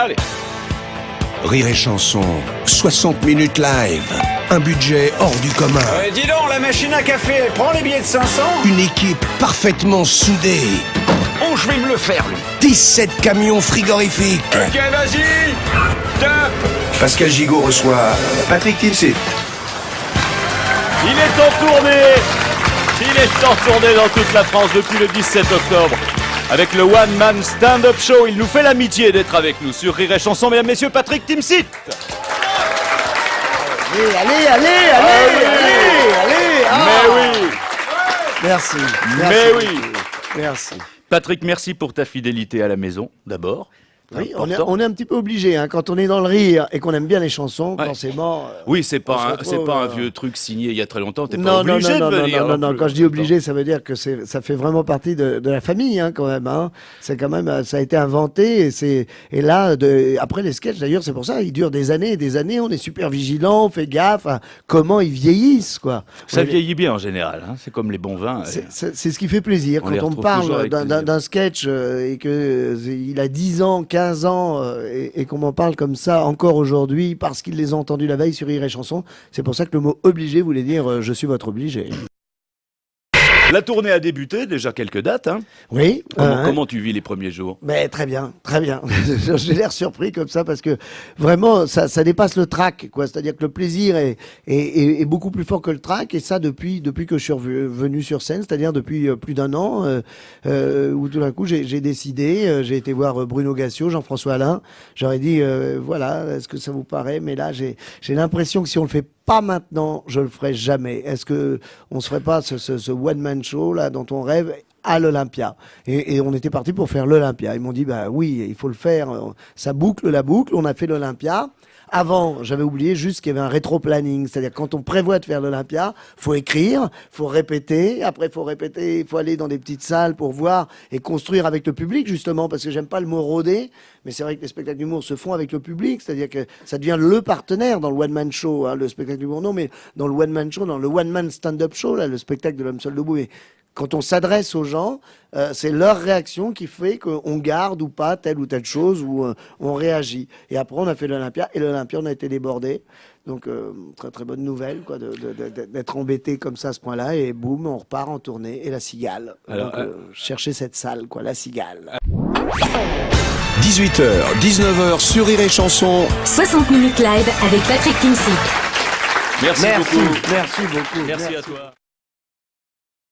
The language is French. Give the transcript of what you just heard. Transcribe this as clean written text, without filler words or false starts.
Allez. Rire et chanson, 60 minutes live. Un budget hors du commun. Dis donc, la machine à café, elle prend les billets de 500 ? Une équipe parfaitement soudée. Oh, je vais me le faire, lui. 17 camions frigorifiques. Ok, vas-y. Top. Pascal Gigot reçoit Patrick Timsit. Il est en tournée. Il est en tournée dans toute la France depuis le 17 octobre. Avec le One Man Stand-Up Show, il nous fait l'amitié d'être avec nous sur Rire et Chanson. Mesdames, messieurs, Patrick Timsit. Allez, ah. Mais oui. Merci. Mais oui. Merci. Patrick, merci pour ta fidélité à la maison, d'abord. Oui, Important. on est un petit peu obligé, hein, quand on est dans le rire et qu'on aime bien les chansons, Ouais. forcément. Oui, c'est on pas, se c'est retrouve, pas un vieux truc signé il y a très longtemps. T'es pas Non, obligé de venir. non. plus. Quand je dis obligé, ça veut dire que ça fait vraiment partie de la famille, hein, quand même. Hein. C'est quand même, ça a été inventé et là, après les sketchs, d'ailleurs, c'est pour ça, ils durent des années et des années. On est super vigilants, on fait gaffe à comment ils vieillissent, quoi. Ça vieillit bien en général. Hein. C'est comme les bons vins. C'est ce qui fait plaisir. On les Quand on retrouve toujours parle avec plaisir. d'un sketch et qu'il a 10 ans, 15 ans et qu'on m'en parle comme ça encore aujourd'hui parce qu'il les a entendus la veille sur Rire et Chanson, c'est pour ça que le mot obligé voulait dire je suis votre obligé. La tournée a débuté, déjà quelques dates. Hein. Oui. Comment tu vis les premiers jours? Mais très bien, très bien. J'ai l'air surpris comme ça parce que vraiment, ça dépasse le trac, quoi. C'est-à-dire que le plaisir est beaucoup plus fort que le trac, et ça depuis que je suis venu sur scène, c'est-à-dire depuis plus d'un an, où tout d'un coup j'ai décidé, j'ai été voir Bruno Gassio, Jean-François Alain. J'aurais dit, voilà, est-ce que ça vous paraît? Mais là, j'ai l'impression que si on le fait pas maintenant, je le ferai jamais. Est-ce que on se ferait pas ce one man show là dont on rêve à l'Olympia? Et on était parti pour faire l'Olympia. Ils m'ont dit bah oui, il faut le faire. Ça boucle la boucle. On a fait l'Olympia. Avant, j'avais oublié juste qu'il y avait un rétro-planning. C'est-à-dire, quand on prévoit de faire l'Olympia, faut écrire, faut répéter. Après, faut répéter, il faut aller dans des petites salles pour voir et construire avec le public, justement, parce que j'aime pas le mot rôder. Mais c'est vrai que les spectacles d'humour se font avec le public. C'est-à-dire que ça devient le partenaire dans le one-man show, hein, le spectacle d'humour, non, mais dans le one-man show, dans le one-man stand-up show, là, le spectacle de l'homme seul debout. Et quand on s'adresse aux gens, c'est leur réaction qui fait qu'on garde ou pas telle ou telle chose, ou on réagit. Et après, on a fait l'Olympia, et l'Olympia, on a été débordé. Donc, très très bonne nouvelle, quoi, d'être embêté comme ça à ce point-là, et boum, on repart en tournée. Et la Cigale. Alors, donc, cherchez cette salle, quoi, la Cigale. 18h, 19h sur Rire et Chanson. 60 minutes live avec Patrick Timsit. Merci beaucoup. Merci beaucoup. Merci à toi.